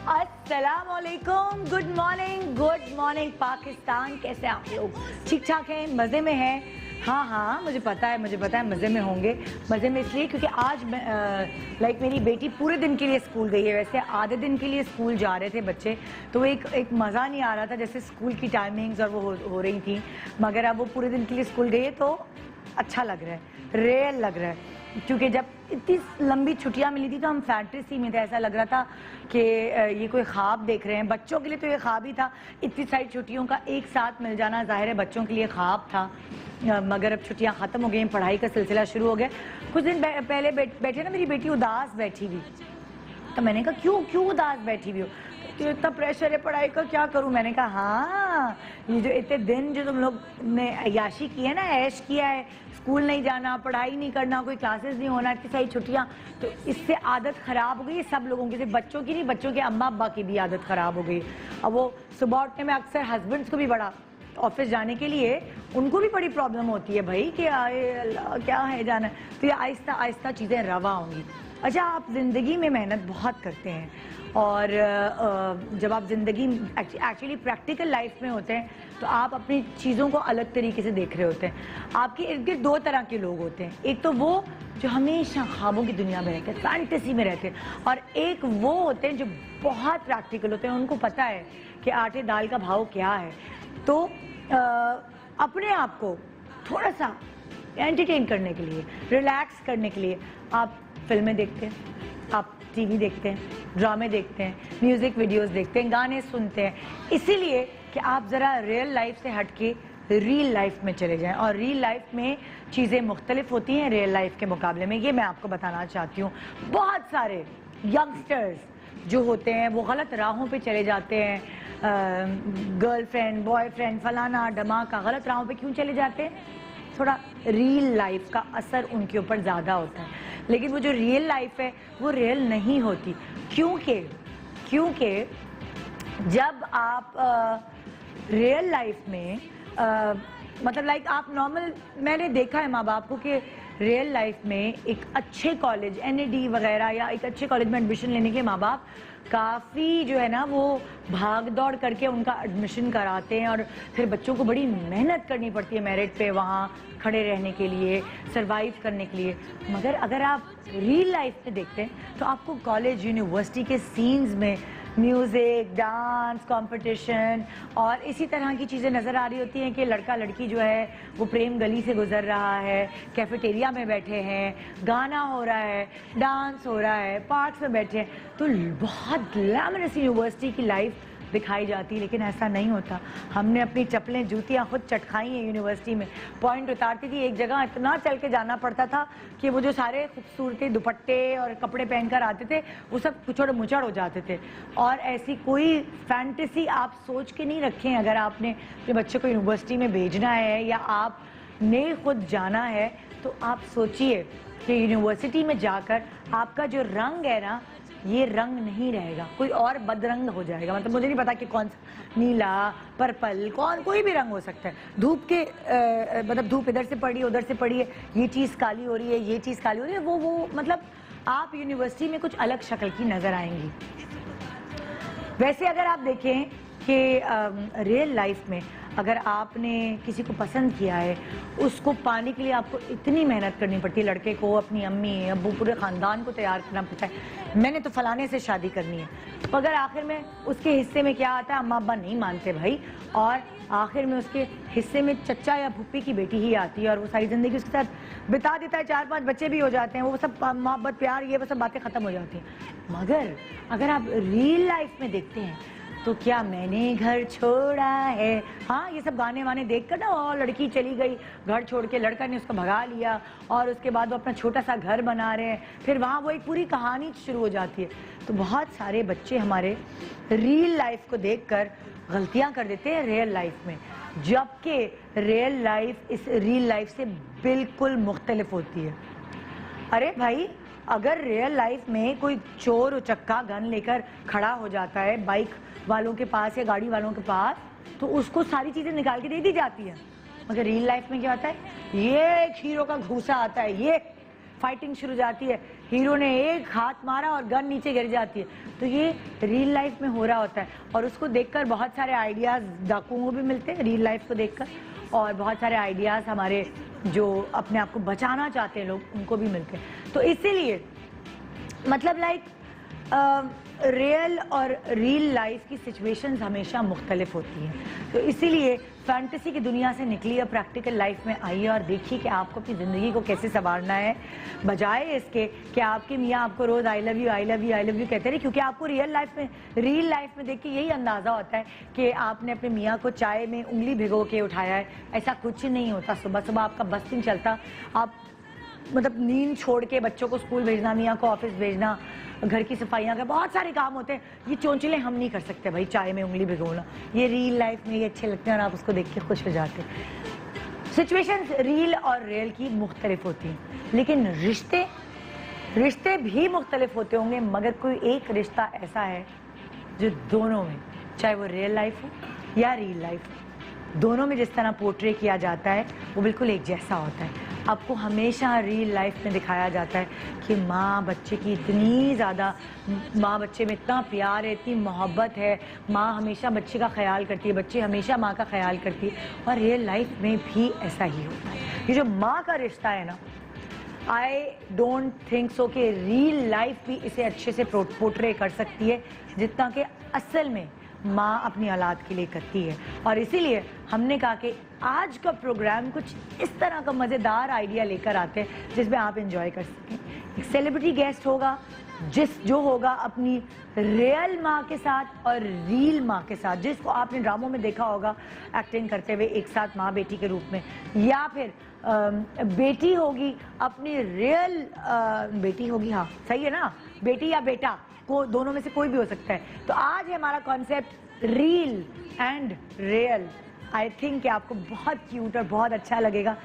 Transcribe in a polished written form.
अस्सलामुअलैकुम, good morning Pakistan. कैसे आप लोग? ठीक ठाक हैं, मज़े में हैं? हाँ, मुझे पता है मज़े में होंगे। मज़े में इसलिए क्योंकि आज मेरी बेटी पूरे दिन के लिए स्कूल गई है। वैसे आधे दिन के लिए स्कूल जा रहे थे बच्चे, तो एक मज़ा नहीं आ रहा था, जैसे स्कूल की टाइमिंग्स और वो हो रही थी। मगर अब वो पूरे दिन के लिए स्कूल गई है तो अच्छा लग रहा है, रियल लग रहा है। क्योंकि जब इतनी लंबी छुट्टियां मिली थी तो हम फैंटेसी में थे, ऐसा लग रहा था कि ये कोई ख्वाब देख रहे हैं। बच्चों के लिए तो ये ख्वाब ही था, इतनी सारी छुट्टियों का एक साथ मिल जाना ज़ाहिर है बच्चों के लिए ख्वाब था। मगर अब छुट्टियां ख़त्म हो गई, पढ़ाई का सिलसिला शुरू हो गया। कुछ दिन पहले बैठे ना मेरी बेटी उदास बैठी हुई, तो मैंने कहा क्यों उदास बैठी हुई हो? तो इतना प्रेशर है पढ़ाई का, क्या करूं? मैंने कहा हाँ, ये जो इतने दिन जो तुम लोग ने अय्याशी की है ना, ऐश किया है, स्कूल नहीं जाना, पढ़ाई नहीं करना, कोई क्लासेस नहीं होना, इतनी सारी छुट्टियां, तो इससे आदत ख़राब हो गई है सब लोगों की, सिर्फ बच्चों की नहीं, बच्चों के अम्मा अब्बा की भी आदत ख़राब हो गई। अब वो सुबह उठने में अक्सर हस्बैंड्स को भी बड़ा, ऑफिस जाने के लिए उनको भी बड़ी प्रॉब्लम होती है भाई कि क्या है जाना। तो ये आहिस्ता आहिस्ता चीज़ें रवा होंगी। अच्छा, आप ज़िंदगी में मेहनत बहुत करते हैं और जब आप ज़िंदगी एक्चुअली प्रैक्टिकल लाइफ में होते हैं तो आप अपनी चीज़ों को अलग तरीके से देख रहे होते हैं। आपके इर्द गिर्द दो तरह के लोग होते हैं, एक तो वो जो हमेशा ख्वाबों की दुनिया में रहते हैं, फैंटेसी में रहते हैं, और एक वो होते हैं जो बहुत प्रैक्टिकल होते हैं। उनको पता है कि आटे दाल का भाव क्या है। तो अपने आप को थोड़ा सा एंटरटेन करने के लिए, रिलैक्स करने के लिए आप फिल्में देखते हैं, आप टीवी देखते हैं, ड्रामे देखते हैं, म्यूज़िक वीडियोस देखते हैं, गाने सुनते हैं, इसीलिए कि आप ज़रा रियल लाइफ से हट के रियल लाइफ में चले जाएं। और रियल लाइफ में चीज़ें मुख्तलिफ होती हैं रियल लाइफ के मुकाबले में, ये मैं आपको बताना चाहती हूँ। बहुत सारे यंगस्टर्स जो होते हैं वो गलत राहों पे चले जाते हैं, गर्लफ्रेंड बॉयफ्रेंड फलाना धमाका, गलत राहों पे क्यों चले जाते हैं? थोड़ा रियल लाइफ का असर उनके ऊपर ज़्यादा होता है, लेकिन वो जो रियल लाइफ है वो रियल नहीं होती। क्योंकि जब आप रियल लाइफ में मतलब आप नॉर्मल, मैंने देखा है माँ बाप को कि रियल लाइफ में एक अच्छे कॉलेज NAD वगैरह या एक अच्छे कॉलेज में एडमिशन लेने के माँ बाप काफ़ी जो है ना वो भाग दौड़ करके उनका एडमिशन कराते हैं, और फिर बच्चों को बड़ी मेहनत करनी पड़ती है मेरिट पे वहाँ खड़े रहने के लिए, सरवाइव करने के लिए। मगर अगर आप रियल लाइफ में देखते हैं तो आपको कॉलेज यूनिवर्सिटी के सीन्स में म्यूज़िक, डांस कंपटीशन और इसी तरह की चीज़ें नज़र आ रही होती हैं कि लड़का लड़की जो है वो प्रेम गली से गुजर रहा है, कैफेटेरिया में बैठे हैं, गाना हो रहा है, डांस हो रहा है, पार्क्स में बैठे हैं, तो बहुत ग्लैमरस यूनिवर्सिटी की लाइफ दिखाई जाती है। लेकिन ऐसा नहीं होता। हमने अपनी चप्पलें जूतियाँ खुद चटखाई हैं यूनिवर्सिटी में। पॉइंट उतारती थी एक जगह, इतना चल के जाना पड़ता था कि वो जो सारे खूबसूरती दुपट्टे और कपड़े पहनकर आते थे वो सब कुचड़ मुचड़ हो जाते थे। और ऐसी कोई फैंटेसी आप सोच के नहीं रखें अगर आपने अपने बच्चे को यूनिवर्सिटी में भेजना है या आपने खुद जाना है, तो आप सोचिए कि यूनिवर्सिटी में जाकर आपका जो रंग है ना, ये रंग नहीं रहेगा, कोई और बदरंग हो जाएगा। मतलब मुझे नहीं पता कि कौन सा, नीला, पर्पल, कोई भी रंग हो सकता है। धूप के मतलब धूप इधर से पड़ी उधर से पड़ी है, ये चीज़ काली हो रही है, ये चीज़ काली हो रही है, वो मतलब आप यूनिवर्सिटी में कुछ अलग शक्ल की नज़र आएंगी। वैसे अगर आप देखें कि रियल लाइफ में अगर आपने किसी को पसंद किया है, उसको पाने के लिए आपको इतनी मेहनत करनी पड़ती है। लड़के को अपनी अम्मी अब्बू पूरे ख़ानदान को तैयार करना पड़ता है, मैंने तो फलाने से शादी करनी है, मगर आखिर में उसके हिस्से में क्या आता है? अम्मा अब्बा नहीं मानते भाई, और आखिर में उसके हिस्से में चच्चा या भुप्पी की बेटी ही आती है और वो सारी ज़िंदगी उसके साथ बिता देता है, 4-5 बच्चे भी हो जाते हैं, वो सब मोहब्बत प्यार ये वो सब बातें ख़त्म हो जाती हैं। मगर अगर आप रियल लाइफ में देखते हैं तो क्या मैंने घर छोड़ा है, हाँ, ये सब गाने वाने देखकर ना, और लड़की चली गई घर छोड़ के, लड़का ने उसको भगा लिया और उसके बाद वो अपना छोटा सा घर बना रहे हैं, फिर वहाँ वो एक पूरी कहानी शुरू हो जाती है। तो बहुत सारे बच्चे हमारे रियल लाइफ को देखकर गलतियाँ कर देते हैं रियल लाइफ में, जबकि रियल लाइफ इस रियल लाइफ से बिल्कुल मुख्तलिफ होती है। अरे भाई, अगर रियल लाइफ में कोई चोर उचक्का गन लेकर खड़ा हो जाता है बाइक वालों के पास या गाड़ी वालों के पास, तो उसको सारी चीज़ें निकाल के दे दी जाती है। मगर रियल लाइफ में क्या होता है? ये एक हीरो का घूसा आता है, ये फाइटिंग शुरू हो जाती है, हीरो ने एक हाथ मारा और गन नीचे गिर जाती है। तो ये रियल लाइफ में हो रहा होता है और उसको देखकर बहुत सारे आइडियाज़ डाकुओं को भी मिलते हैं रियल लाइफ को देखकर, और बहुत सारे आइडियाज़ हमारे जो अपने आप को बचाना चाहते हैं लोग उनको भी मिलते हैं। तो इसीलिए मतलब लाइक रियल और रियल लाइफ की सिचुएशंस हमेशा मुख्तलिफ होती हैं। तो इसीलिए फैंटेसी की दुनिया से निकलिए और प्रैक्टिकल लाइफ में आइए और देखिए कि आपको अपनी ज़िंदगी को कैसे संवारना है, बजाय इसके कि आपके मियाँ आपको रोज़ I love you I love you I love you कहते रहे, क्योंकि आपको रियल लाइफ में देख के यही अंदाज़ा होता है कि आपने अपने मियाँ को चाय में उंगली भिगो के उठाया है। ऐसा कुछ नहीं होता। सुबह सुबह आपका बस दिन चलता, आप मतलब नींद छोड़ के बच्चों को स्कूल भेजना, मियाँ को ऑफिस भेजना, घर की सफाइयाँ का बहुत सारे काम होते हैं। ये चोंचले हम नहीं कर सकते भाई, चाय में उंगली भिगोना। ये रियल लाइफ में ये अच्छे लगते हैं और आप उसको देख के खुश हो जाते हैं। सिचुएशंस रियल और रियल की मुख्तलिफ होती हैं, लेकिन रिश्ते भी मुख्तलिफ होते होंगे, मगर कोई एक रिश्ता ऐसा है जो दोनों में, चाहे वो रियल लाइफ हो या रियल लाइफ हो, दोनों में जिस तरह पोर्ट्रे किया जाता है वो बिल्कुल एक जैसा होता है। आपको हमेशा रियल लाइफ में दिखाया जाता है कि माँ बच्चे की इतनी ज़्यादा, माँ बच्चे में इतना प्यार है, इतनी मोहब्बत है, माँ हमेशा बच्चे का ख्याल करती है, बच्चे हमेशा माँ का ख्याल करती है, और रियल लाइफ में भी ऐसा ही होता है। ये जो माँ का रिश्ता है ना, आई डोंट थिंक सो कि रियल लाइफ भी इसे अच्छे से पोर्ट्रे कर सकती है जितना कि असल में माँ अपनी औलाद के लिए करती है। और इसीलिए हमने कहा कि आज का प्रोग्राम कुछ इस तरह का मज़ेदार आइडिया लेकर आते हैं जिसमें आप एंजॉय कर सकें। एक सेलिब्रिटी गेस्ट होगा जो होगा अपनी रियल माँ के साथ और रियल माँ के साथ, जिसको आपने ड्रामों में देखा होगा एक्टिंग करते हुए एक साथ माँ बेटी के रूप में, या फिर बेटी होगी अपनी रियल बेटी होगी, हाँ सही है ना, बेटी या बेटा को दोनों में से कोई भी हो सकता है। तो आज है हमारा concept real and real. I think कि आपको बहुत क्यूट और बहुत अच्छा लगेगा।